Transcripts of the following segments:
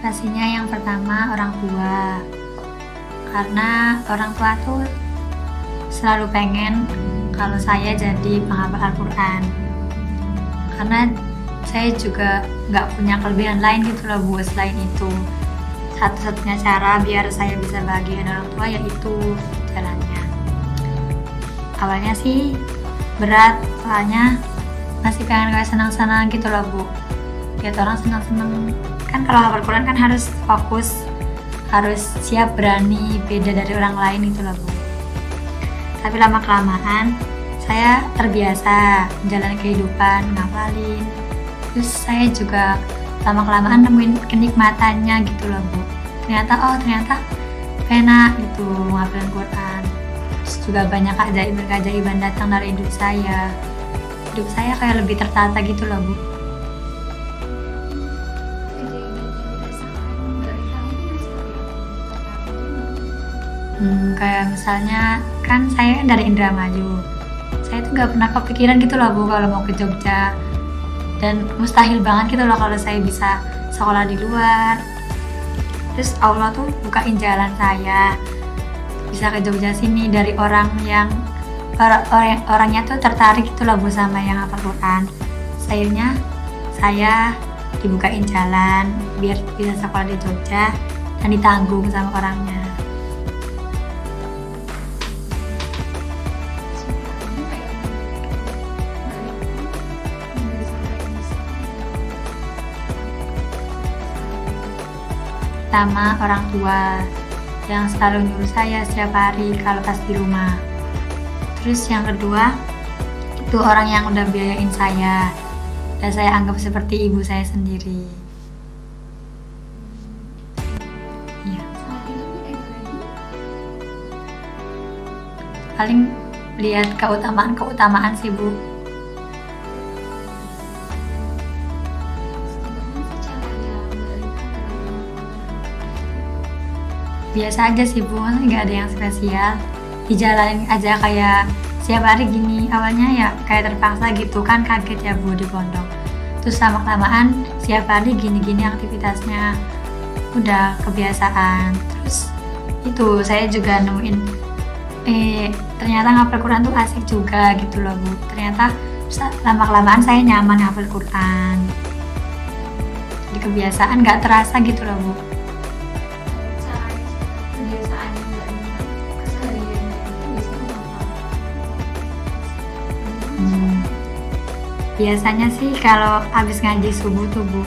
Pastinya yang pertama orang tua, karena orang tua tuh selalu pengen kalau saya jadi penghafal Al-Quran, karena saya juga nggak punya kelebihan lain gitu loh Bu. Selain itu, satu-satunya cara biar saya bisa bahagiain orang tua yaitu jalannya. Awalnya sih berat, soalnya masih pengen kayak senang-senang gitu loh Bu, lihat orang senang-senang. Kan kalau hafal Quran kan harus fokus, harus siap berani, beda dari orang lain gitu loh Bu. Tapi lama-kelamaan saya terbiasa menjalani kehidupan, ngapalin. Terus saya juga lama-kelamaan nemuin kenikmatannya gitu loh Bu. Ternyata enak gitu ngapalin Quran. Terus juga banyak keajaiban datang dari hidup saya. Hidup saya kayak lebih tertata gitu loh Bu. Kayak misalnya kan saya dari Indramayu, saya tuh gak pernah kepikiran gitu loh Bu kalau mau ke Jogja, dan mustahil banget gitu loh kalau saya bisa sekolah di luar. Terus Allah tuh bukain jalan saya bisa ke Jogja sini dari orang yang orangnya tuh tertarik gitu loh Bu sama yang hafal Quran. Akhirnya saya dibukain jalan biar bisa sekolah di Jogja dan ditanggung sama orangnya. Pertama, orang tua yang selalu nyuruh saya setiap hari kalau pas di rumah. Terus yang kedua, itu orang yang udah biayain saya, dan saya anggap seperti ibu saya sendiri. Ya. Paling lihat keutamaan sih Bu. Biasa aja sih Bu, nggak ada yang spesial, dijalanin aja kayak setiap hari gini. Awalnya ya kayak terpaksa gitu kan, kaget ya Bu di pondok. Terus lama-kelamaan setiap hari gini-gini aktivitasnya, udah kebiasaan. Terus itu saya juga nemuin ternyata ngapal Quran tuh asik juga gitu loh Bu. Ternyata lama-kelamaan saya nyaman ngapal Quran, jadi kebiasaan, nggak terasa gitu loh Bu. Biasanya sih kalau habis ngaji subuh tuh Bu,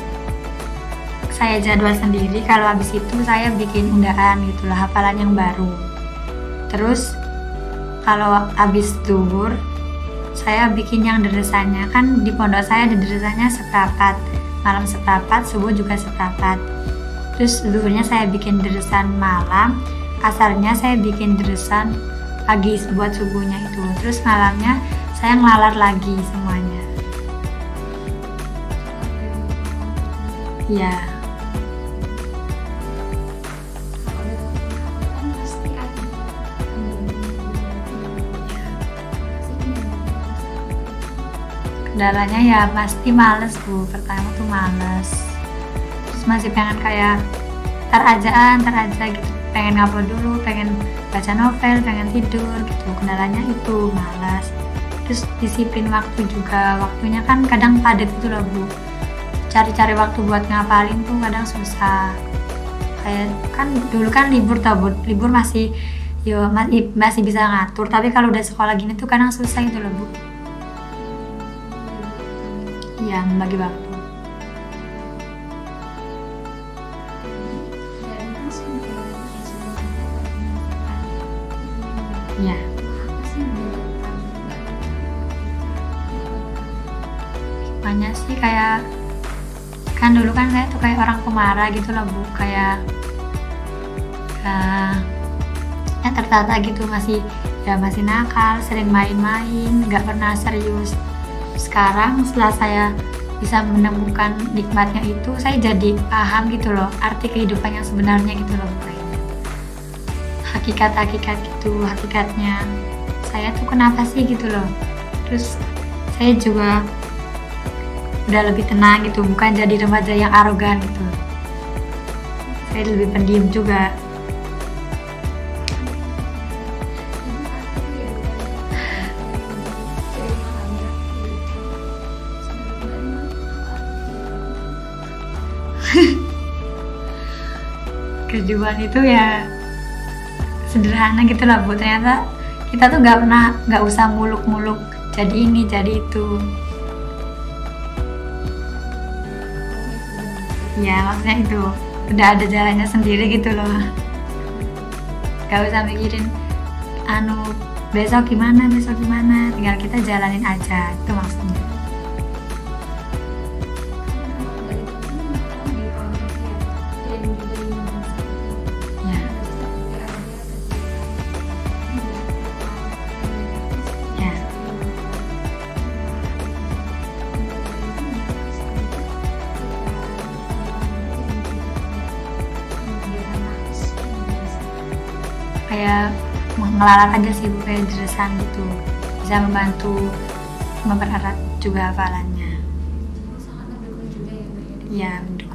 saya jadwal sendiri. Kalau habis itu saya bikin undaan gitulah, hafalan yang baru. Terus kalau habis zuhur saya bikin yang deresannya. Kan di pondok saya ada deresannya seprapat, malam seprapat, subuh juga seprapat. Terus zuhurnya saya bikin deresan malam, asarnya saya bikin deresan pagi buat subuhnya itu. Terus malamnya saya ngelalar lagi semuanya. Ya. Kendalanya ya pasti males Bu. Pertama tuh males. Terus masih pengen kayak ntar aja gitu. Pengen ngupload dulu, pengen baca novel, pengen tidur gitu. Kendalanya itu malas. Terus disiplin waktu juga. Waktunya kan kadang padat gitu loh Bu. Cari-cari waktu buat ngapalin tuh kadang susah. Kayak kan dulu kan libur tau Bu, libur masih bisa ngatur, tapi kalau udah sekolah gini tuh kadang susah gitu loh Bu. Iya, membagi waktu. Iya. Hikmahnya sih kayak, kan dulu kan saya tuh kayak orang pemarah gitu loh Bu, kayak ya tertata gitu, masih nakal, sering main-main, nggak pernah serius. Sekarang setelah saya bisa menemukan nikmatnya itu, saya jadi paham gitu loh arti kehidupan yang sebenarnya gitu loh Bu. Hakikat gitu, hakikatnya saya tuh kenapa sih gitu loh. Terus saya juga udah lebih tenang gitu, bukan jadi remaja yang arogan gitu. Saya lebih pendiam juga. Kehidupan itu ya sederhana gitu lah Bu. Ternyata kita tuh nggak usah muluk-muluk jadi ini jadi itu. Ya maksudnya itu udah ada jalannya sendiri gitu loh. Gak usah mikirin besok gimana, tinggal kita jalanin aja, itu maksudnya. Kayak mengelarang aja sih Bu, kayak deresan gitu, bisa membantu mempererat juga hafalannya. Iya, mendukung.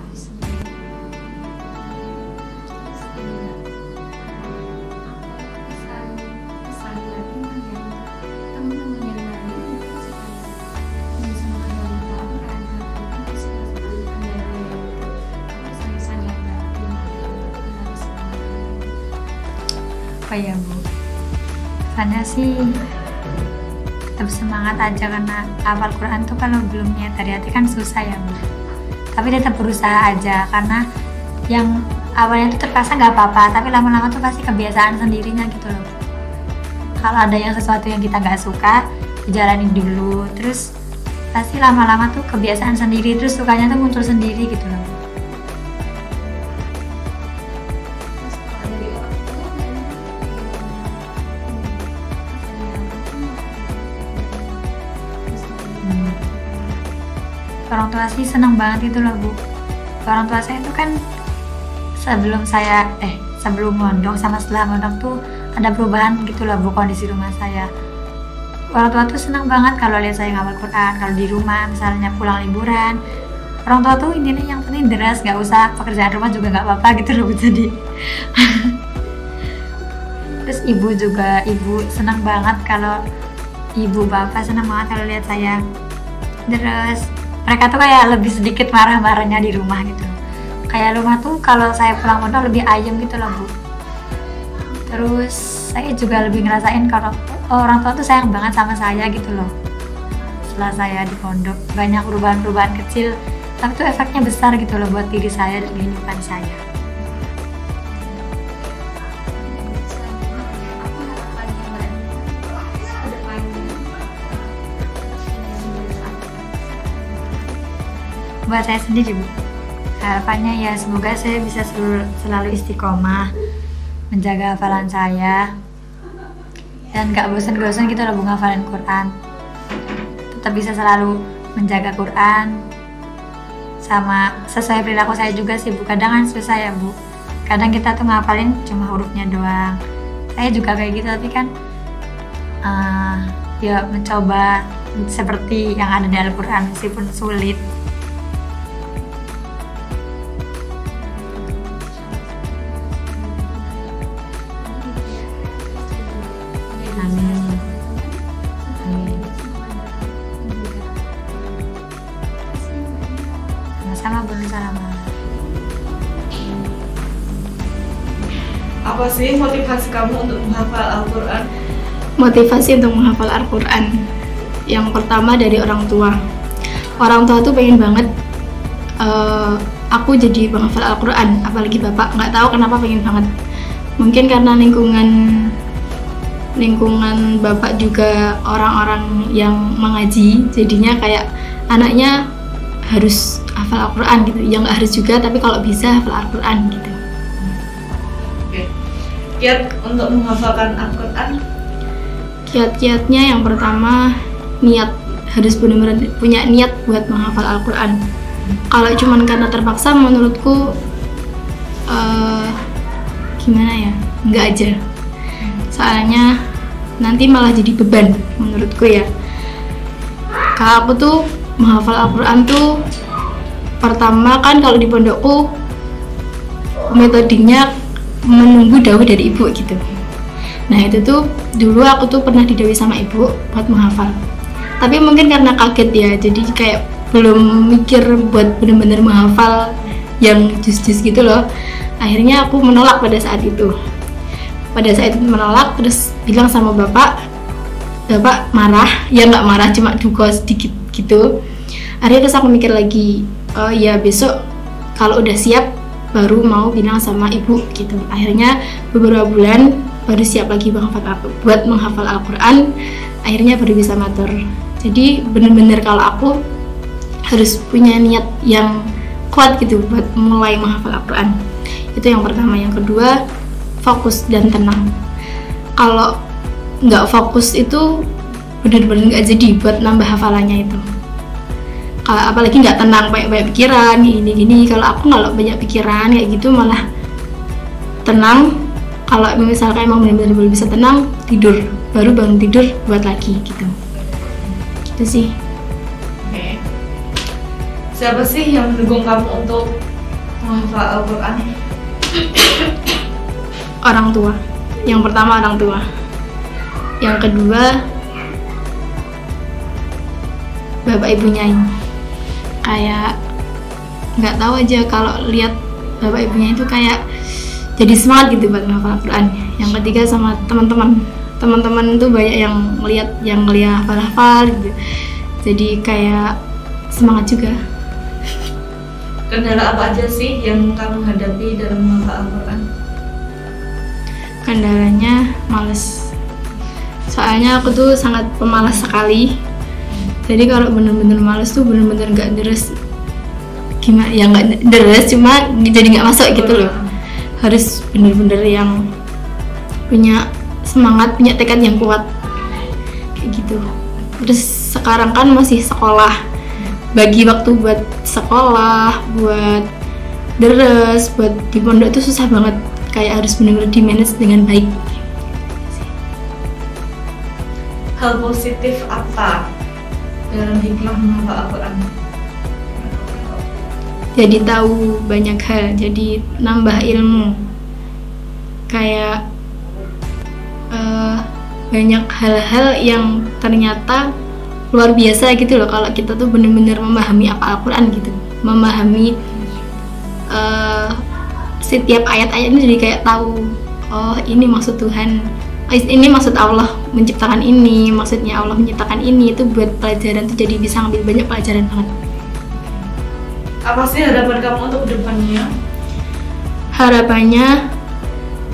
Apa ya Bu? Kesannya sih tetap semangat aja, karena hafal Quran tuh kalau belum niat dari hati kan susah ya Bu. Tapi tetap berusaha aja, karena yang awalnya tuh terpaksa nggak apa-apa, tapi lama-lama tuh pasti kebiasaan sendirinya gitu loh. Kalau ada yang sesuatu yang kita nggak suka, dijalanin dulu, terus pasti lama-lama tuh kebiasaan sendiri, terus sukanya tuh muncul sendiri gitu loh. Orang tua sih seneng banget itu loh Bu. Orang tua saya itu kan sebelum mondok sama setelah mondok tuh ada perubahan gitu loh Bu, kondisi rumah saya. Orang tua tuh seneng banget kalau lihat saya ngapal Quran. Kalau di rumah misalnya pulang liburan, orang tua tuh intinya yang penting deras, gak usah pekerjaan rumah juga gak apa-apa gitu loh Bu. Jadi terus ibu seneng banget kalau bapak seneng banget kalau lihat saya deras. Mereka tuh kayak lebih sedikit marah-marahnya di rumah gitu. Kayak rumah tuh kalau saya pulang mondok lebih ayem gitu loh Bu. Terus saya juga lebih ngerasain kalau orang tua tuh sayang banget sama saya gitu loh. Setelah saya di pondok banyak perubahan-perubahan kecil, tapi tuh efeknya besar gitu loh buat diri saya dan kehidupan saya. Buat saya sendiri Bu, harapannya ya semoga saya bisa selalu istiqomah menjaga hafalan saya dan gak bosan-bosan gitu loh Bu ngafalin Quran. Tetap bisa selalu menjaga Quran sama sesuai perilaku saya juga sih Bu. Kadang kan susah ya Bu, kadang kita tuh ngafalin cuma hurufnya doang. Saya juga kayak gitu, tapi kan ya mencoba seperti yang ada di Al-Quran meskipun sulit. Amin. Amin. Sama-sama Bu, sama. Apa sih motivasi kamu untuk menghafal Al-Quran? Motivasi untuk menghafal Al-Quran yang pertama dari orang tua. Orang tua tuh pengen banget aku jadi penghafal Al-Quran, apalagi bapak. Nggak tahu kenapa pengen banget. Mungkin karena lingkungan bapak juga orang-orang yang mengaji, jadinya kayak anaknya harus hafal Al-Quran gitu. Ya nggak harus juga, tapi kalau bisa hafal Al-Quran gitu. Oke. Kiat untuk menghafalkan Al-Quran? Kiat-kiatnya yang pertama niat, harus benar-benar punya niat buat menghafal Al-Quran. Kalau cuman karena terpaksa menurutku gimana ya, nggak aja. Soalnya nanti malah jadi beban menurutku ya. Kalau aku tuh menghafal Al-Quran tuh pertama kan kalau di pondokku metodenya menunggu dawuh dari ibu gitu. Nah itu tuh dulu aku tuh pernah didawuhi sama ibu buat menghafal, tapi mungkin karena kaget ya, jadi kayak belum mikir buat bener-bener menghafal yang jus-jus gitu loh. Akhirnya aku menolak pada saat itu. Pada saat itu menolak, terus bilang sama bapak marah, ya nggak marah, cuma duga sedikit gitu. Akhirnya terus aku mikir lagi, oh ya besok kalau udah siap baru mau bilang sama ibu gitu. Akhirnya beberapa bulan baru siap lagi buat menghafal Al-Quran. Akhirnya baru bisa matur. Jadi bener-bener kalau aku harus punya niat yang kuat gitu buat mulai menghafal Al-Quran. Itu yang pertama. Yang kedua, fokus dan tenang. Kalau nggak fokus itu bener-bener nggak jadi buat nambah hafalannya itu. Kalau apalagi nggak tenang, banyak pikiran gini. Kalau aku nggak banyak pikiran kayak gitu, malah tenang. Kalau misalkan emang benar-benar belum bisa tenang, tidur, baru bangun tidur buat lagi gitu sih. Oke. Siapa sih yang mendukung kamu untuk menghafal Al-Quran? Orang tua. Yang pertama orang tua. Yang kedua bapak ibu nyai. Kayak nggak tahu aja kalau lihat bapak ibunya itu kayak jadi semangat gitu buat menghafal Al-Quran. Yang ketiga sama teman-teman tuh banyak yang ngeliat hafal gitu, jadi kayak semangat juga. Kendala apa aja sih yang kamu hadapi dalam menghafal Al-Quran? Kendalanya males, soalnya aku tuh sangat pemalas sekali. Jadi kalau bener-bener males tuh bener-bener nggak deres, gimana ya, nggak deres, cuma jadi nggak masuk gitu loh. Harus bener-bener yang punya semangat, punya tekad yang kuat kayak gitu. Terus sekarang kan masih sekolah, bagi waktu buat sekolah, buat deres, buat di pondok itu susah banget, kayak harus benar-benar di manage dengan baik. Hal positif apa dalam hikmah menghafal Al-Quran? Jadi tahu banyak hal, jadi nambah ilmu, kayak banyak hal-hal yang ternyata luar biasa gitu loh kalau kita tuh bener-bener memahami apa Al-Quran gitu, memahami setiap ayat-ayat ini, jadi kayak tahu, oh ini maksud Tuhan, ini maksud Allah menciptakan ini, maksudnya Allah menciptakan ini. Itu buat pelajaran tuh jadi bisa ngambil banyak pelajaran banget. Apa sih harapan kamu untuk kedepannya? Harapannya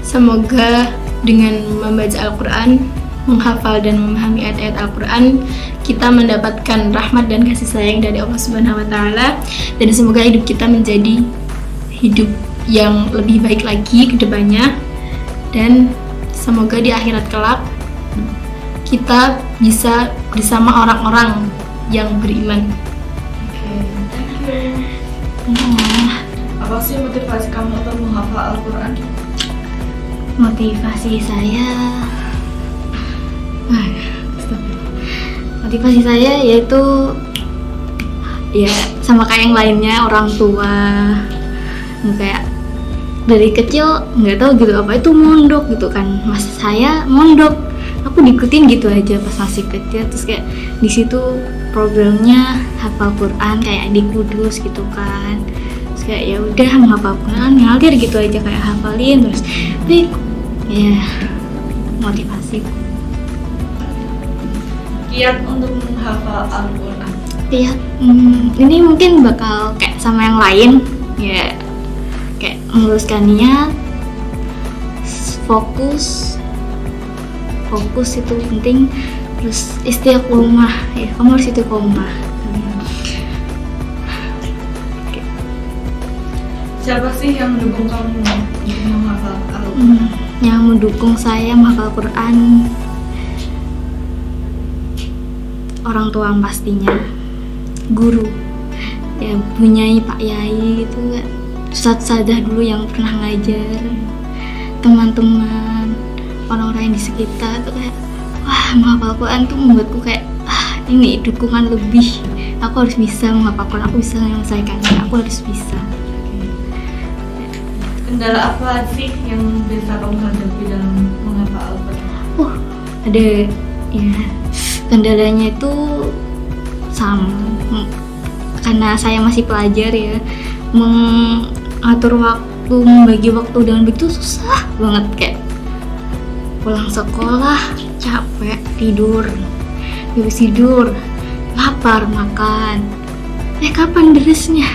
semoga dengan membaca Al-Quran, menghafal dan memahami ayat-ayat Al-Quran, kita mendapatkan rahmat dan kasih sayang dari Allah Subhanahu wa Ta'ala, dan semoga hidup kita menjadi hidup yang lebih baik lagi ke depannya, dan semoga di akhirat kelak kita bisa bersama orang-orang yang beriman. Oke, thank you. Apa sih motivasi kamu untuk menghafal Al-Quran? Motivasi saya yaitu ya sama kayak yang lainnya, orang tua. Kayak dari kecil nggak tahu gitu apa itu mondok gitu kan, mas saya mondok, aku diikutin gitu aja pas masih kecil. Terus kayak di situ programnya hafal Quran kayak di Kudus gitu kan, terus kayak ya udah menghafal Quran ngalir gitu aja, kayak hafalin terus. Tapi ya motivasi Kiat untuk menghafal Al-Quran. ya ini mungkin bakal kayak sama yang lain ya, kayak meluruskan niat, fokus itu penting. Terus istiqomah ya, kamu harus istiqomah. Siapa sih yang mendukung kamu untuk menghafal Al-Quran? Yang mendukung saya menghafal Quran, orang tua pastinya, guru ya, punyai Pak Yai itu, Ustadz Sadah dulu yang pernah ngajar, teman-teman, orang-orang yang di sekitar tuh kayak wah, menghafal Quran tuh membuatku kayak ini dukungan lebih, aku harus bisa menghafal Quran, aku bisa menyelesaikannya, aku harus bisa. Kendala apa sih yang biasa kamu hadapi dalam menghafal Al-Quran? Ada ya, kendalanya itu sama karena saya masih pelajar ya, mengatur waktu, membagi waktu dengan begitu susah banget. Kayak pulang sekolah capek, tidur, habis tidur lapar, makan, kapan beresnya,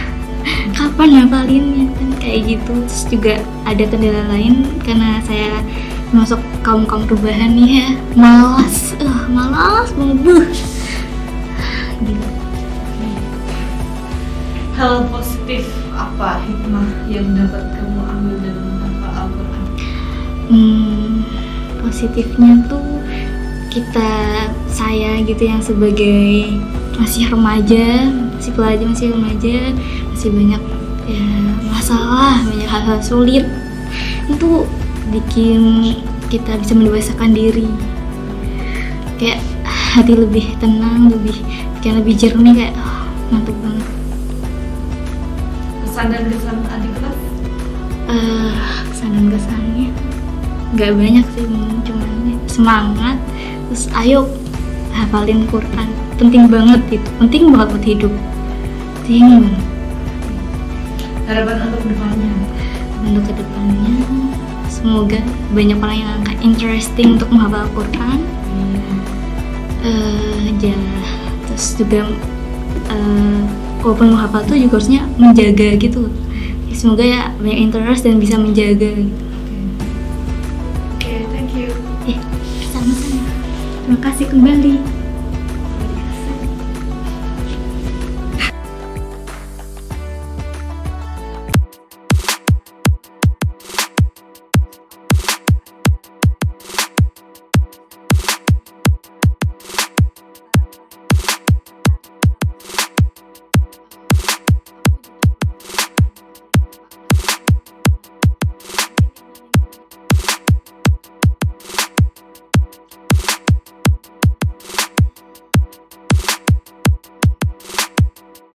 kapan hafalinnya, kan kayak gitu. Terus juga ada kendala lain karena saya masuk kaum perubahan nih ya, malas banget gitu. Hal positif apa hikmah yang dapat kamu ambil dalam menghafal Al-Quran? Positifnya tuh saya gitu yang sebagai masih remaja, masih banyak ya masalah, banyak hal-hal sulit, itu bikin kita bisa mendewasakan diri, kayak hati lebih tenang, lebih jernih, kayak mantap banget. Kesan dan kesan adik kelas? Kesan dan kesannya nggak banyak sih, cuman semangat, terus ayo hafalin Quran, penting banget itu, penting banget buat hidup, penting banget. Harapan untuk kedepannya? Untuk kedepannya semoga banyak orang yang akan interesting untuk menghafal Quran. Terus juga walaupun menghafal tuh juga harusnya menjaga gitu. Semoga ya banyak interest dan bisa menjaga gitu. Oke, thank you. Sama-sama. Terima kasih kembali.